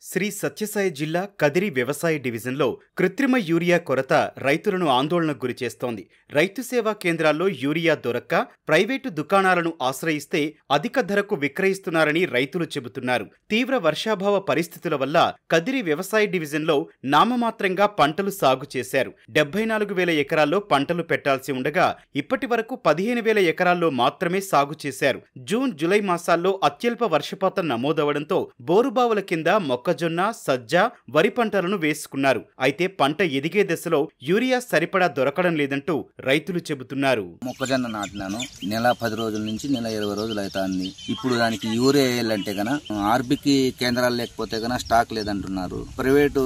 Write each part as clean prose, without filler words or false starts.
శ్రీ సత్యసాయి జిల్లా కదిరి వ్యవసాయ డివిజన్లో కృత్రిమ యూరియా కొరత రైతులను ఆందోళనకు గురిచేస్తోంది. రైతు సేవా కేంద్రాల్లో యూరియా దొరక్క ప్రైవేటు దుకాణాలను ఆశ్రయిస్తే అధిక ధరకు విక్రయిస్తున్నారని రైతులు చెబుతున్నారు. తీవ్ర వర్షాభావ పరిస్థితుల వల్ల కదిరి వ్యవసాయ డివిజన్లో నామమాత్రంగా పంటలు సాగు చేశారు. 74,000 ఎకరాల్లో పంటలు పెట్టాల్సి ఉండగా ఇప్పటి వరకు 15,000 ఎకరాల్లో మాత్రమే సాగు చేశారు. జూన్, జూలై మాసాల్లో అత్యల్ప వర్షపాతం నమోదవడంతో బోరుబావుల కింద మొక్కజొన్న, సజ్జ, వరి పంటలను వేసుకున్నారు. అయితే పంట ఎదిగే దశలో యూరియా సరిపడా దొరకడం లేదంటూ రైతులు చెబుతున్నారు. మొక్కజొన్న నాటినాను, నెల 10 రోజుల నుంచి నెల 20 రోజులు అవుతుంది. ఇప్పుడు దానికి యూరియా వేయాలంటే గన ఆర్బికి కేంద్రాలు లేకపోతే గన స్టాక్ లేదంటున్నారు. ప్రైవేటు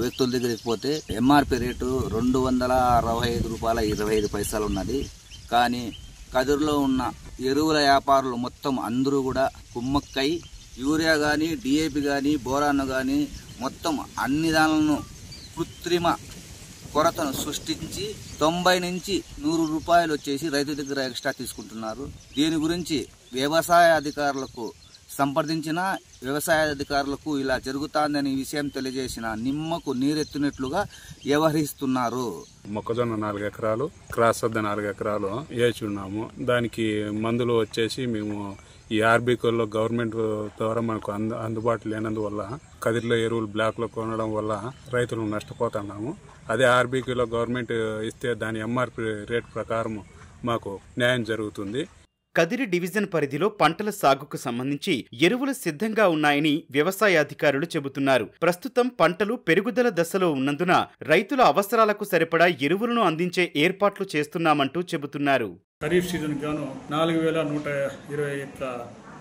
వ్యక్తుల దగ్గరికి పోతే ఎంఆర్పి రేటు ₹265.25 ఉన్నది. కానీ కదిరిలో ఉన్న ఎరువుల వ్యాపారులు మొత్తం అందరూ కూడా కుమ్మక్కై యూరియా కానీ, డిఏపి కానీ, బోరాన్ కానీ మొత్తం అన్ని దానిలను కృత్రిమ కొరతను సృష్టించి 90 నుంచి 100 రూపాయలు వచ్చేసి రైతు దగ్గర ఎక్స్ట్రా తీసుకుంటున్నారు. దీని గురించి వ్యవసాయ అధికారులకు సంప్రదించిన వ్యవసాయ అధికారులకు ఇలా జరుగుతుందని విషయం తెలియజేసిన నిమ్మకు నీరెత్తినట్లుగా వ్యవహరిస్తున్నారు. మొక్కజొన్న 4 ఎకరాలు, క్రాస్ వద్ద 4 ఎకరాలు వేసి ఉన్నాము. దానికి మందులు వచ్చేసి మేము ఈ ఆర్బీకోల్లో గవర్నమెంట్ ద్వారా మనకు అందుబాటు లేనందువల్ల కదిరిలో ఎరువులు బ్లాక్లో కొనడం వల్ల రైతులు నష్టపోతున్నాము. అదే ఆర్బీకోలో గవర్నమెంట్ ఇస్తే దాని ఎంఆర్పి రేట్ ప్రకారం మాకు న్యాయం జరుగుతుంది. కదిరి డివిజన్ పరిధిలో పంటల సాగుకు సంబంధించి ఎరువులు సిద్ధంగా ఉన్నాయని వ్యవసాయ అధికారులు చెబుతున్నారు. ప్రస్తుతం పంటలు పెరుగుదల దశలో ఉన్నందున రైతుల అవసరాలకు సరిపడా ఎరువులను అందించే ఏర్పాట్లు చేస్తున్నామంటూ చెబుతున్నారు. ఖరీఫ్ సీజన్ గాను 4,121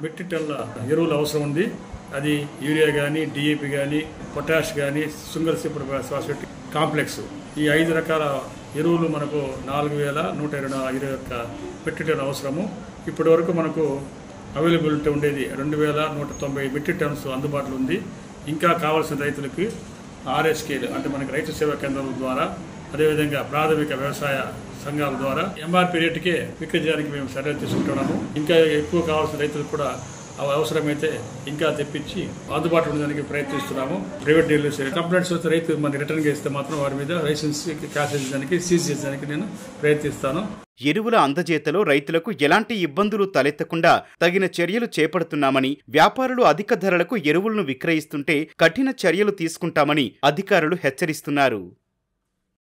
మెట్రిక్ టన్నుల ఎరువులు అవసరం ఉంది. అది యూరియా కానీ, డిఏపి కానీ, పొటాష్ కానీ, సింగిల్ సూపర్ ఫాస్ఫేట్ కాంప్లెక్స్, ఈ 5 రకాల ఎరువులు మనకు 4,121 మెట్రిక్ టన్నుల అవసరము. ఇప్పటి వరకు మనకు అవైలబిలిటీ ఉండేది 2,190 మెట్రిక్ టన్స్ అందుబాటులో ఉంది. ఇంకా కావాల్సిన రైతులకి ఆర్ఎస్కేలు అంటే మనకి రైతు సేవా కేంద్రాల ద్వారా, అదేవిధంగా ప్రాథమిక వ్యవసాయ సంఘాల ద్వారా ఎంఆర్పి రేటుకే విక్రయించడానికి మేము చర్యలు తీసుకుంటున్నాము. ఇంకా ఎక్కువ కావాల్సిన రైతులకు కూడా అవసరమైతే ఇంకా తెప్పించి అందుబాటులో ఉండడానికి ప్రయత్నిస్తున్నాము. ప్రైవేట్ డీలర్స్ కంప్లైంట్స్ వస్తే రైతు మనకి రిటర్న్గా ఇస్తే మాత్రం వారి మీద లైసెన్స్ క్యాన్సిల్ చేయడానికి, సీజ్ చేయడానికి నేను ప్రయత్నిస్తాను. ఎరువుల అందజేతలో రైతులకు ఎలాంటి ఇబ్బందులు తలెత్తకుండా తగిన చర్యలు చేపడుతున్నామని, వ్యాపారులు అధిక ధరలకు ఎరువులను విక్రయిస్తుంటే కఠిన చర్యలు తీసుకుంటామని అధికారులు హెచ్చరిస్తున్నారు.